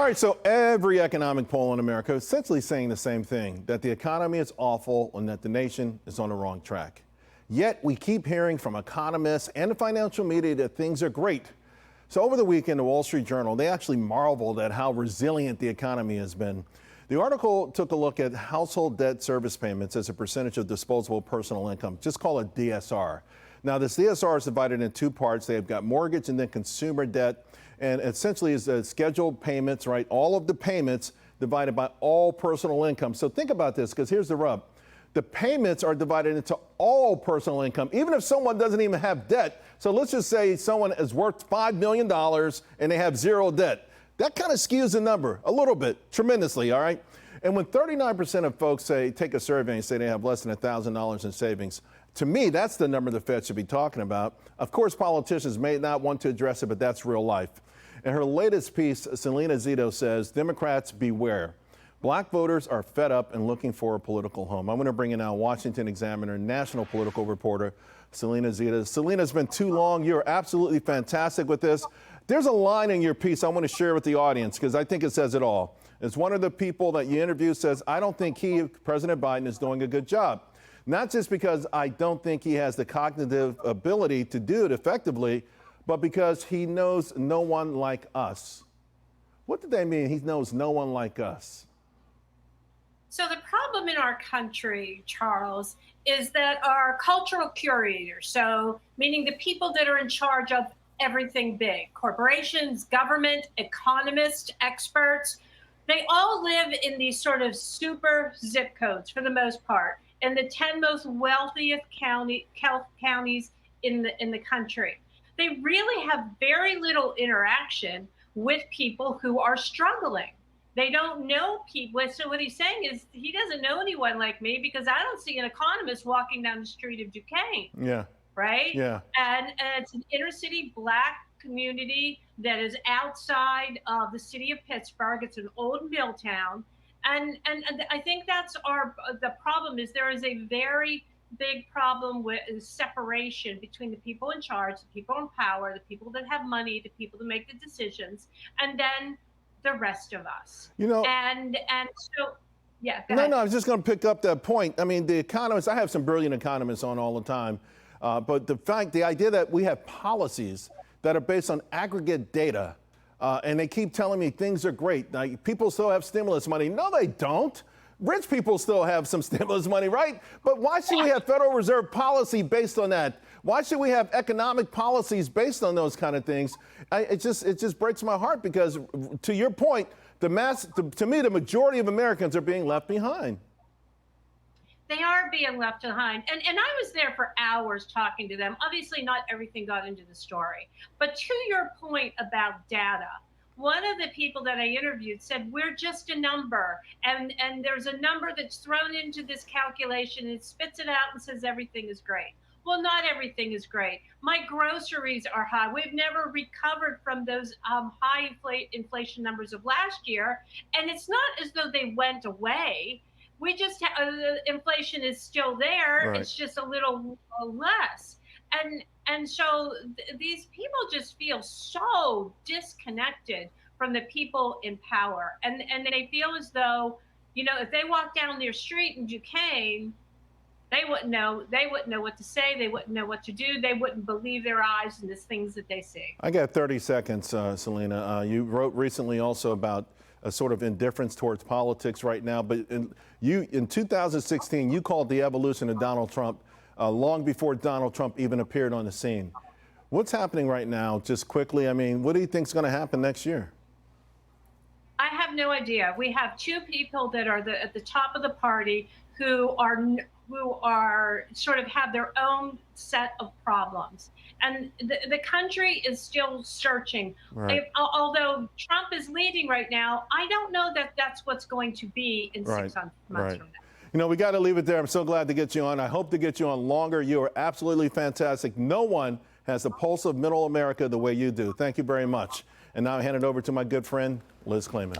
right, so every economic poll in America is essentially saying the same thing, that the economy is awful and that the nation is on the wrong track. Yet we keep hearing from economists and the financial media that things are great. So over the weekend, the Wall Street Journal, they actually marveled at how resilient the economy has been. The article took a look at household debt service payments as a percentage of disposable personal income, just call it DSR. Now, this DSR is divided in two parts. They've got mortgage and then consumer debt, and essentially is scheduled payments, right? All of the payments divided by all personal income. So think about this, because here's the rub. The payments are divided into all personal income, even if someone doesn't even have debt. So let's just say someone is worth $5 million and they have zero debt. That kind of skews the number a little bit, tremendously, all right? And when 39% of folks take a survey and say they have less than $1,000 in savings, to me, that's the number the Fed should be talking about. Of course, politicians may not want to address it, but that's real life. In her latest piece, Salena Zito says, Democrats beware. Black voters are fed up and looking for a political home. I'm going to bring in now Washington Examiner, national political reporter, Salena Zito. Salena, it's been too long. You're absolutely fantastic with this. There's a line in your piece I want to share with the audience because I think it says it all. It's one of the people that you interview says, I don't think President Biden, is doing a good job. Not just because I don't think he has the cognitive ability to do it effectively, but because he knows no one like us. What did they mean? He knows no one like us. So the problem in our country, Charles, is that our cultural curators, so meaning the people that are in charge of everything big, corporations, government, economists, experts, they all live in these sort of super zip codes for the most part, in the 10 most wealthiest counties in the country. They really have very little interaction with people who are struggling. They don't know people. So what he's saying is he doesn't know anyone like me because I don't see an economist walking down the street of Duquesne. Yeah. Right? Yeah. And it's an inner city Black community that is outside of the city of Pittsburgh. It's an old mill town. And I think that's the problem is there is a very big problem with separation between the people in charge, the people in power, the people that have money, the people that make the decisions, and then the rest of us. You know, and so, yeah. No, I was just going to pick up that point. I mean, the economists, I have some brilliant economists on all the time, but the idea that we have policies that are based on aggregate data, and they keep telling me things are great. Now, people still have stimulus money. No, they don't. Rich people still have some stimulus money, right? But why should we have Federal Reserve policy based on that? Why should we have economic policies based on those kind of things? It just breaks my heart because, to your point, to me, the majority of Americans are being left behind. They are being left behind. And I was there for hours talking to them. Obviously, not everything got into the story. But to your point about data, one of the people that I interviewed said, we're just a number. And there's a number that's thrown into this calculation. And it spits it out and says everything is great. Well, not everything is great. My groceries are high. We've never recovered from those high inflation numbers of last year. And it's not as though they went away. We just inflation is still there. Right. It's just a little less. And so these people just feel so disconnected from the people in power. And they feel as though, you know, if they walk down their street in Duquesne, they wouldn't know what to say. They wouldn't know what to do. They wouldn't believe their eyes and the things that they see. I got 30 seconds, Salena. You wrote recently also about a sort of indifference towards politics right now. But in 2016, you called the evolution of Donald Trump long before Donald Trump even appeared on the scene. What's happening right now, just quickly? I mean, what do you think is going to happen next year? I have no idea. We have two people that are at the top of the party who are sort of have their own set of problems. And the country is still searching. Right. Although Trump is leading right now, I don't know that that's what's going to be in 6 months from now. You know, we got to leave it there. I'm so glad to get you on. I hope to get you on longer. You are absolutely fantastic. No one has the pulse of middle America the way you do. Thank you very much. And now I hand it over to my good friend, Liz Clayman.